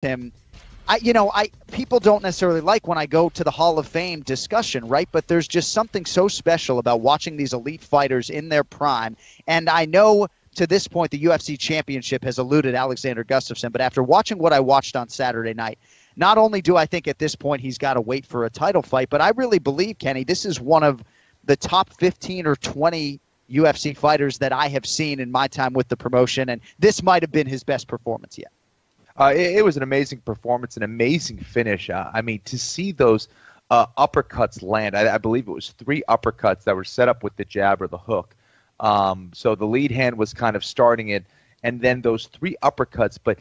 him. People don't necessarily like when I go to the Hall of Fame discussion, right? But there's just something so special about watching these elite fighters in their prime. And I know to this point the UFC championship has eluded Alexander Gustafsson, but after watching what I watched on Saturday night, not only do I think at this point he's got to wait for a title fight, but I really believe, Kenny, this is one of the top 15 or 20 UFC fighters that I have seen in my time with the promotion, and this might have been his best performance yet. It was an amazing performance, an amazing finish. I mean, to see those uppercuts land, I believe it was 3 uppercuts that were set up with the jab or the hook. So the lead hand was kind of starting it, and then those 3 uppercuts. But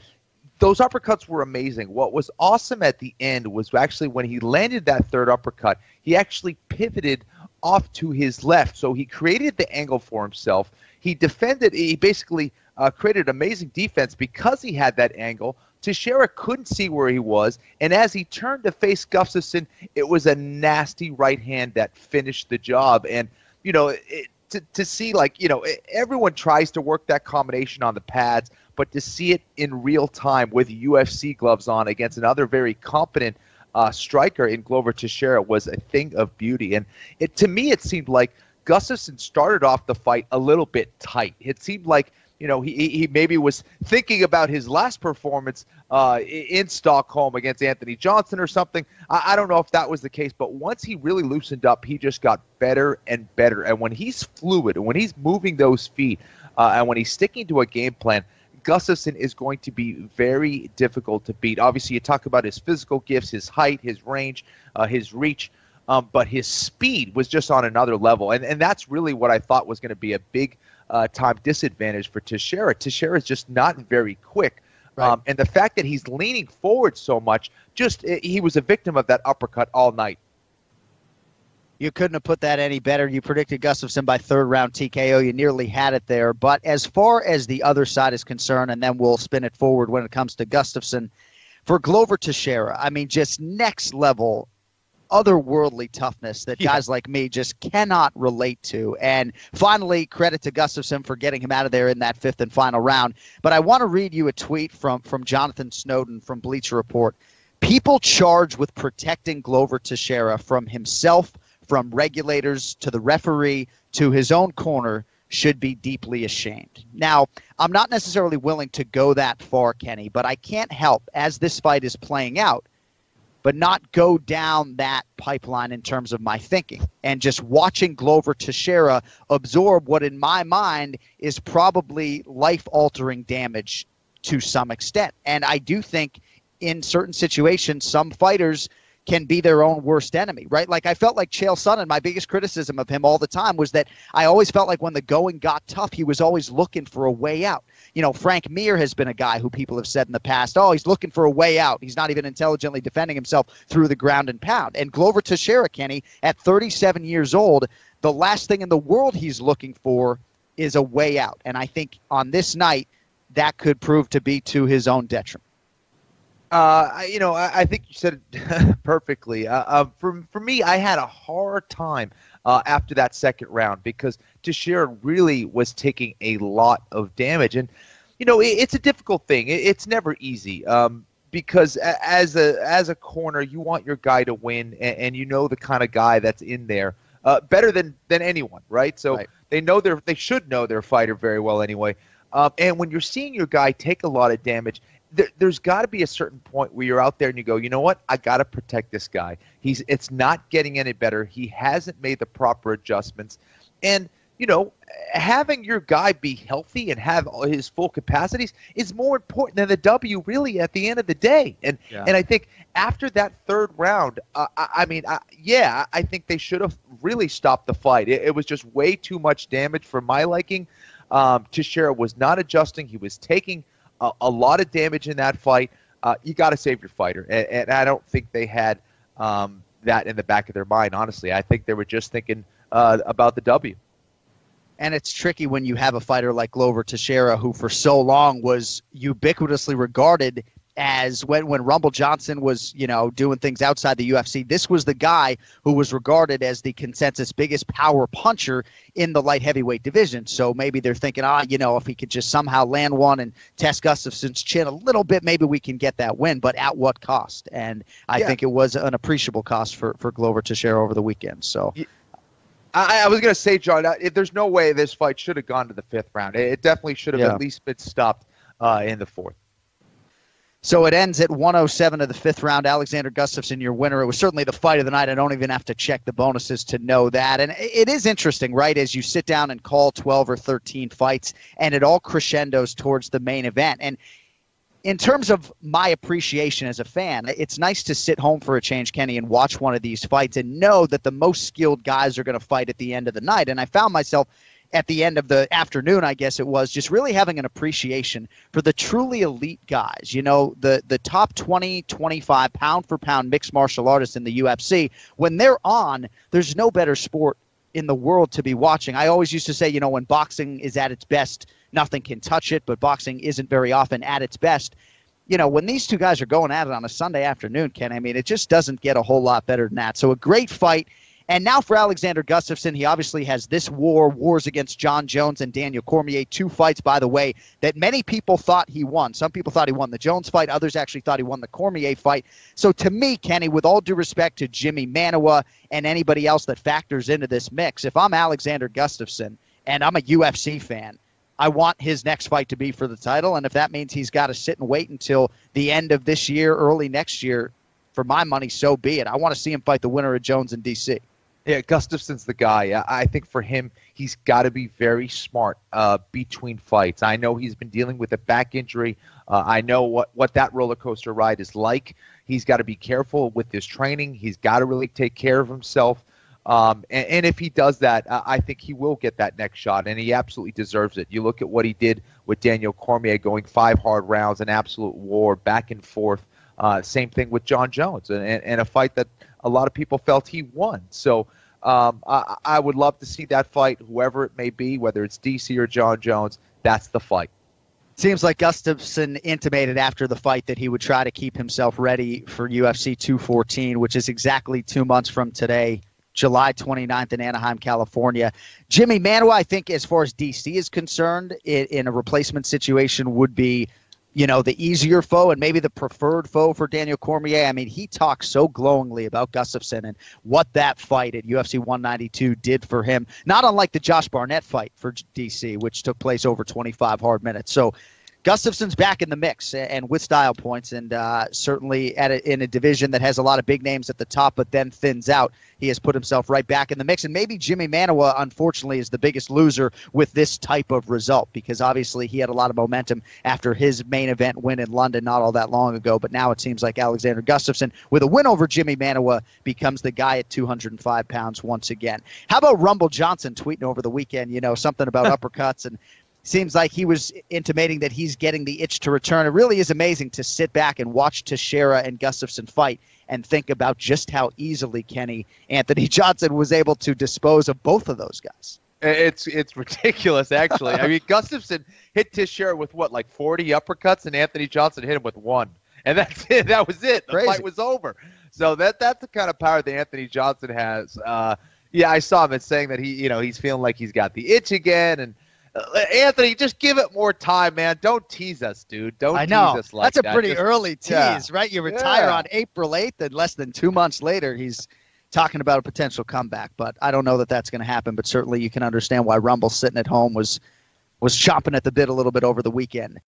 those uppercuts were amazing. What was awesome at the end was actually when he landed that 3rd uppercut, he actually pivoted off to his left. So he created the angle for himself. He defended. He basically created amazing defense because he had that angle. Teixeira couldn't see where he was, and as he turned to face Gustafsson, it was a nasty right hand that finished the job. And, you know, to see, like, you know, everyone tries to work that combination on the pads, but to see it in real time with UFC gloves on against another very competent striker in Glover Teixeira was a thing of beauty. And to me, it seemed like Gustafsson started off the fight a little bit tight. It seemed like, you know, he maybe was thinking about his last performance in Stockholm against Anthony Johnson or something. I don't know if that was the case, but once he really loosened up, he just got better and better. And when he's fluid, and when he's moving those feet, and when he's sticking to a game plan, Gustafsson is going to be very difficult to beat. Obviously, you talk about his physical gifts, his height, his range, his reach, but his speed was just on another level. And that's really what I thought was going to be a big time disadvantage for Teixeira. Teixeira is just not very quick. Right. And the fact that he's leaning forward so much, he was a victim of that uppercut all night. You couldn't have put that any better. You predicted Gustafsson by 3rd round TKO. You nearly had it there. But as far as the other side is concerned, and then we'll spin it forward when it comes to Gustafsson, for Glover Teixeira, I mean, just next level otherworldly toughness that guys like me just cannot relate to. And finally, credit to Gustafsson for getting him out of there in that 5th and final round. But I want to read you a tweet from Jonathan Snowden from Bleacher Report. People charged with protecting Glover Teixeira from himself, from regulators, to the referee, to his own corner, should be deeply ashamed. Now, I'm not necessarily willing to go that far, Kenny, but I can't help, as this fight is playing out, but not go down that pipeline in terms of my thinking. And just watching Glover Teixeira absorb what in my mind is probably life-altering damage to some extent. And I do think in certain situations, some fighters can be their own worst enemy, right? Like I felt like Chael Sonnen, my biggest criticism of him all the time was that I always felt like when the going got tough, he was always looking for a way out. You know, Frank Mir has been a guy who people have said in the past, oh, he's looking for a way out. He's not even intelligently defending himself through the ground and pound. And Glover Teixeira, Kenny, at 37 years old, the last thing in the world he's looking for is a way out. And I think on this night, that could prove to be to his own detriment. I think you said it perfectly. For me, I had a hard time after that 2nd round because Teixeira really was taking a lot of damage. And, you know, it's a difficult thing. It's never easy because as a corner, you want your guy to win, and you know the kind of guy that's in there better than anyone, right? So right. They should know their fighter very well anyway. And when you're seeing your guy take a lot of damage, there's got to be a certain point where you're out there and you go, you know what? I got to protect this guy. It's not getting any better. He hasn't made the proper adjustments. And, you know, having your guy be healthy and have his full capacities is more important than the W really at the end of the day. And I think after that 3rd round, I think they should have really stopped the fight. It was just way too much damage for my liking. Teixeira was not adjusting. He was taking a lot of damage in that fight. You got to save your fighter, and I don't think they had that in the back of their mind, honestly. I think they were just thinking about the W. And it's tricky when you have a fighter like Glover Teixeira, who for so long was ubiquitously regarded as when Rumble Johnson was, doing things outside the UFC. This was the guy who was regarded as the consensus biggest power puncher in the light heavyweight division. So maybe they're thinking, if he could just somehow land one and test Gustafsson's chin a little bit, maybe we can get that win, but at what cost? And I think it was an appreciable cost for Glover Teixeira over the weekend. So I was going to say, John, there's no way this fight should have gone to the 5th round. It definitely should have at least been stopped in the 4th. So it ends at 107 of the 5th round. Alexander Gustafsson, your winner. It was certainly the fight of the night. I don't even have to check the bonuses to know that. And it is interesting, right, as you sit down and call 12 or 13 fights, and it all crescendos towards the main event. And in terms of my appreciation as a fan, it's nice to sit home for a change, Kenny, and watch one of these fights and know that the most skilled guys are going to fight at the end of the night. And I found myself at the end of the afternoon, I guess it was, just really having an appreciation for the truly elite guys, the top 20, 25 pound-for-pound mixed martial artists in the UFC. When they're on, there's no better sport in the world to be watching. I always used to say, when boxing is at its best, nothing can touch it, but boxing isn't very often at its best. When these two guys are going at it on a Sunday afternoon, Ken, it just doesn't get a whole lot better than that. So a great fight. And now for Alexander Gustafsson, he obviously has this wars against Jon Jones and Daniel Cormier, 2 fights, by the way, that many people thought he won. Some people thought he won the Jones fight. Others actually thought he won the Cormier fight. So to me, Kenny, with all due respect to Jimi Manuwa and anybody else that factors into this mix, if I'm Alexander Gustafsson and I'm a UFC fan, I want his next fight to be for the title. And if that means he's got to sit and wait until the end of this year, early next year, for my money, so be it. I want to see him fight the winner of Jones in D.C. Yeah, Gustafsson's the guy. I think for him, he's got to be very smart between fights. I know he's been dealing with a back injury. I know what that roller coaster ride is like. He's got to be careful with his training. He's got to really take care of himself. And if he does that, I think he will get that next shot, and he absolutely deserves it. You look at what he did with Daniel Cormier, going 5 hard rounds, an absolute war, back and forth. Same thing with Jon Jones, and a fight that a lot of people felt he won. So I would love to see that fight, whoever it may be, whether it's DC or Jon Jones. That's the fight. Seems like Gustafsson intimated after the fight that he would try to keep himself ready for UFC 214, which is exactly 2 months from today, July 29th in Anaheim, California. Jimi Manuwa, I think, as far as DC is concerned, in a replacement situation would be the easier foe and maybe the preferred foe for Daniel Cormier. He talks so glowingly about Gustafsson and what that fight at UFC 192 did for him, not unlike the Josh Barnett fight for DC, which took place over 25 hard minutes. So Gustafsson's back in the mix and with style points, and certainly in a division that has a lot of big names at the top but then thins out. He has put himself right back in the mix. And maybe Jimi Manuwa, unfortunately, is the biggest loser with this type of result, because obviously he had a lot of momentum after his main event win in London not all that long ago. But now it seems like Alexander Gustafsson, with a win over Jimi Manuwa, becomes the guy at 205 pounds once again. How about Rumble Johnson tweeting over the weekend, something about uppercuts, and seems like he was intimating that he's getting the itch to return. It really is amazing to sit back and watch Teixeira and Gustafsson fight and think about just how easily, Kenny, Anthony Johnson was able to dispose of both of those guys. It's ridiculous, actually. Gustafsson hit Teixeira with, 40 uppercuts, and Anthony Johnson hit him with 1. And that's it. That was it. The fight was over. So that's the kind of power that Anthony Johnson has. I saw him saying that he's feeling like he's got the itch again, and Anthony, just give it more time, man. Don't tease us, dude. Don't tease us like that. That's a pretty early tease, right? You retire on April 8th, and less than 2 months later, he's talking about a potential comeback. But I don't know that that's going to happen. But certainly you can understand why Rumble sitting at home was chomping at the bit a little bit over the weekend.